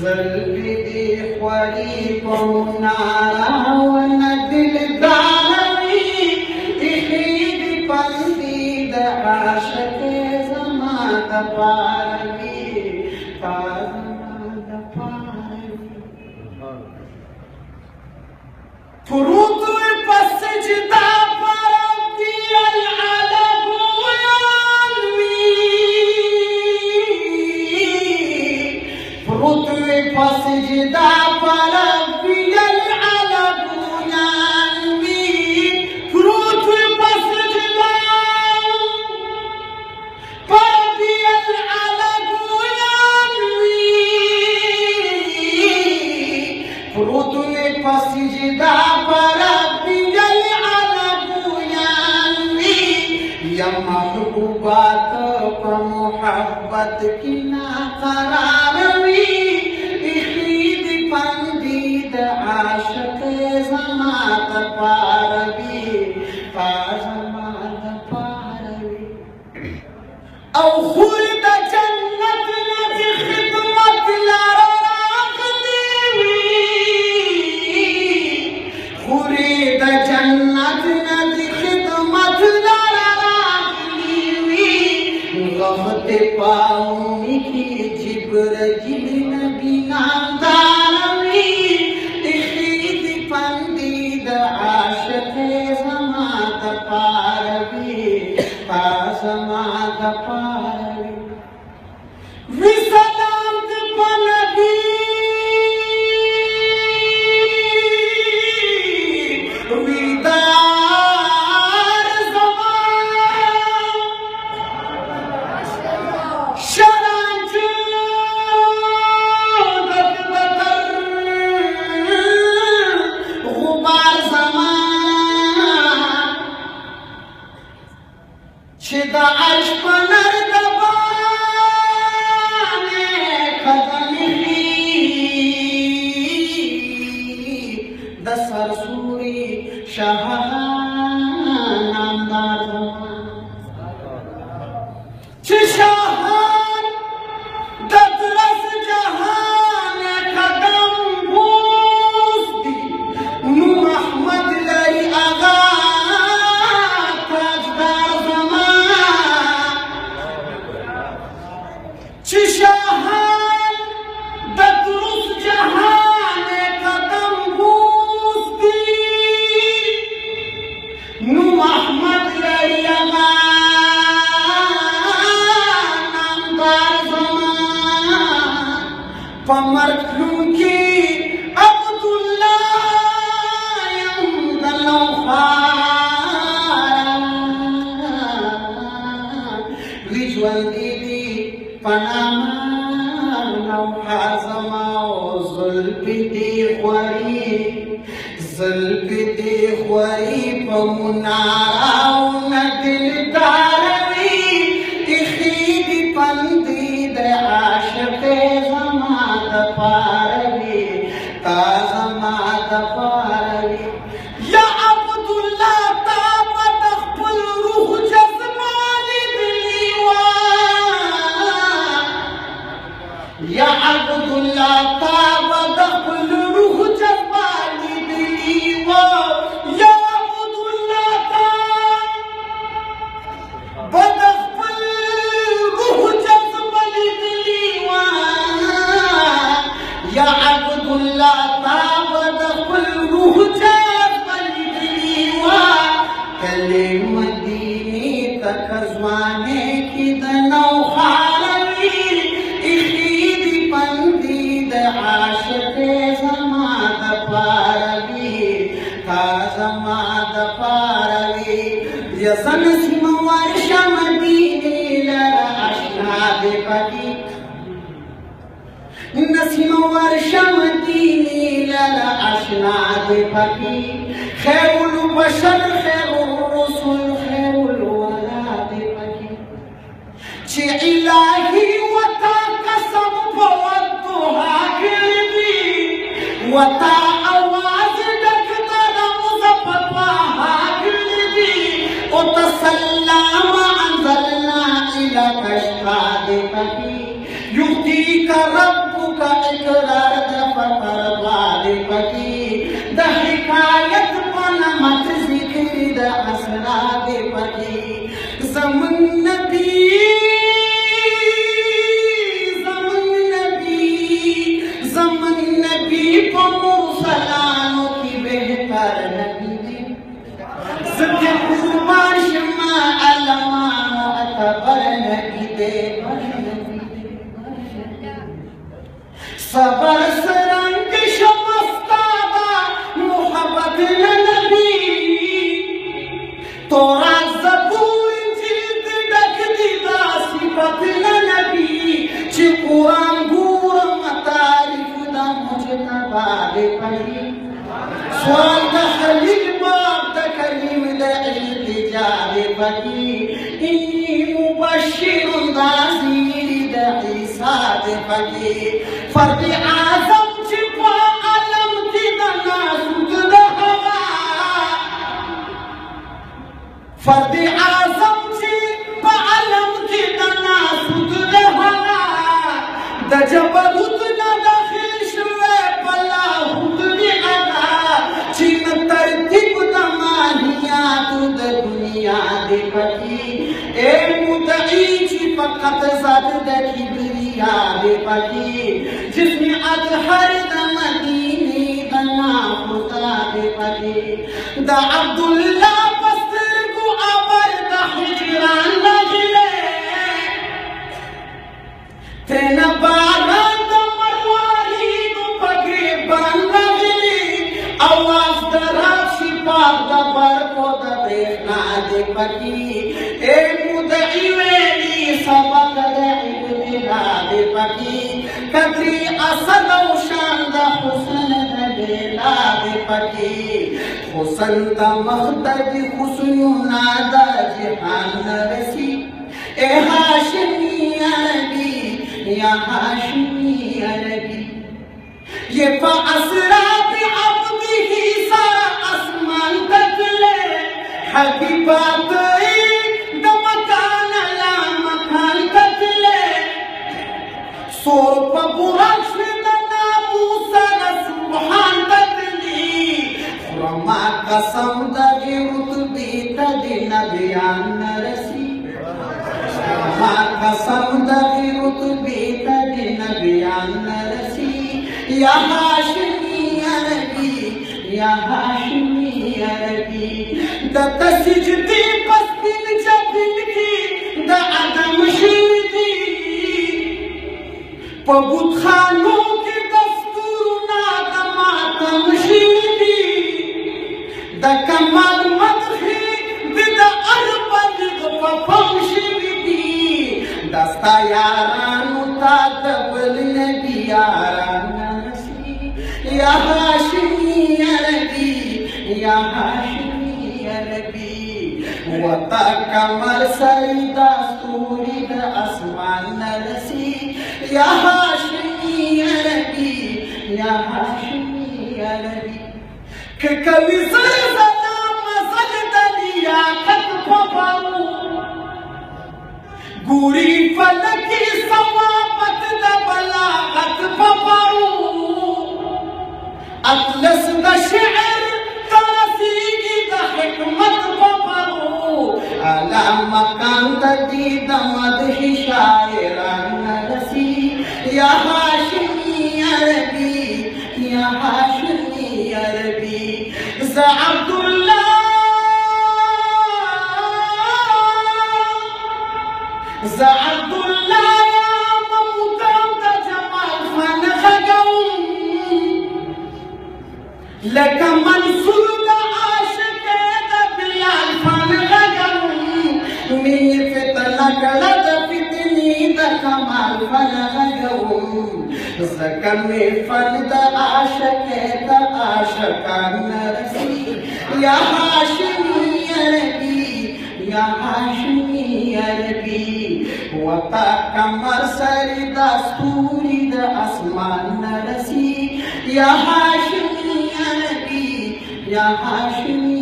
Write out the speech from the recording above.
ज़ल्फ़ी दी ख़्वारी पहुनारा वन दिलदारी इख़ीद पंदीद आशिक़ ज़माद पारवी ज़माद पारवी फुरूद पसजदा فسجدا فربي العلب ينمي فروت فسجدا فربي العلب ينمي فروت فسجدا فربي العلب ينمي يا محبوبات فمحبت की ना करार आशिक़ ज़माद पारवी ज़माद पारवी औ खुर्द जन्नत नदी खिदमत लाराख दीवी खुर्द जन्नत नदी खिदमत लाराख दीवी गफ़त पाऊँ की जिब्राइल नबी नामदारवी ज़माद पारवी ज़माद पारवी विसलामत पनबी विदार ज़मान शरांज शिदा अर्श पनर दबाने खदमी दसर सूरी शाह नामदार शाहान ददरस जहान कदम बूस्ती नू अहमद लाई आगा शाहान ददरुस जहान कदम बूस्ती नू अहमद लैला नामदार ज़मान पमर की अब्दुल्लाह यमदलो रिजवान दीदी पनामा नौहा ज़माओ ज़ुल्फ़ी दी ख़्वारी पमुनारा न दिलदारवी इख़ीद पंदीद आशिक़ ज़माद पारवी ज़माद पारवी या अब्दुल्लाह ताबत ख़ुल रूह जज़्मानी दिलीवा या अब्दुल्लाह ताबत ख़ुल रूह जज़्मानी दिलीवा या अब्दुल्लाह ताबत ख़ुल रूह जज़्मानी दिलीवा या अब्दुल्लाह ताबत ख़ुल रूह जज़्मानी दिलीवा कले मदीने तक ज़माने की दनौ खारवी इख़ीद पंदीद आशिक़ ज़माद पारवी ज़माद पारवी यसन सिमवार शमदीने लरा आशना दे पकी नसीमवार शमदीने लरा आशना दे पकी खैरुल बशर खैरुल रसूल खैरुल वलाद पकी ची इलाही वता कसम फवद्दुहा गिरदी वता आवाज डकदर मुज़फ़्फ़ा गिरदी ओ तसल्लाम अंज़लना इला कशका दे पकी युक्ति का रब्बु का इकरार दफतर वाले पकी द हिकायत पन मत जिक्र द असरा दे पकी ज़मन नबी को मुरसलानों की बेहतर नबी दे सत्य कुर्बान शमा अलमान अकबर नबी दे सबर सरंग शमस्तादा मोहब्बत नबी तोरा ज़बूर जिल्द डक दीदा सिफत नबी ची कुरान गूर मतारिफ दा मुजतबा दे पढ़ी सवाल दा खलील बाब दा करीम दा इल्तिजा दे पढ़ी इन्नी मुबश्शिरुन नाज़ीर दा ईसा दे पढ़ी फर्द आज़म छिपा अलम की दना सुद दा हवा फर्द आज़म छिपा अलम की दना सुद दा हवा द जबरूत ना दाखिल शुए पला हुद दी अदा चीन तरतीब दमानिया तू द दुनिया दे पकी ए मुदई ची फकत ज़ात द किबरिया दे पकी जिसमें अजहर द मदीनी दना खुदा दे पकी द अब्दुल्ला बस्तर को अबर द हिजरान लगले तेना बागा द मरवारी को पगरे बन लगली आवाज द राशि पाक द बर को द देखना दे पकी ए मुदई वेली सबक द इब्तिदा दे पकी कदरी असद शान द हुस्न द बेला दे पकी हुस्न द महतज हुस्न नादा जहान रसी ए हाशिमी अरबी या हाशिमी अरबी ये फ़असरा बि अब्दिही सारा आसमान तक ले हबीबात द मकान ला मकान तक ले सोर पबुरश द नामूसा द सुबहान तक ली खुरमा कसम द रुतबी द नबियान रसी खुरमा कसम द रुतबी द नबियान रसी या हाशिमी अरबी या हाशिमी अरबी द तसजदी पस्तिन जबिन की द अदम शिदी पबुत खानों के दस्तूर ना द मातम शिदी द कमाल मदही द अरबद द फम शिदी दस्ता यारान ता दबल नबी यारान या हाशिमी अरबी या हाशिमी अरबी वता कमर सईदा सूरी द आसमान रसी या हाशिमी अरबी या हाशिमी अरबी के कवि सलाम सजदलिया खत पपाऊ गुरी फलकी सवापत द बलागत पपाऊ अतलस द शिअर तरसीगी द हिकमत पपरू अला मकान द दीद मदही शायरान रसी या हाशिमी अरबी या हाशिमी अरबी ज़ अब्दुल्ला ज़ अब्दुल्ला ममुकम द जमाल फन खगम लका मंसूर द आशिक द बिलाल फन खगम मीर फितना कला द फितनी द कमाल फन खगम ज़कम फन द आशिक द आशिकान रसी या हाशिमी अरबी या हाशिमी अरबी वता कमर सरी दस्तूरी द आसमान रसी या हाशिमी अरबी या हाशिमी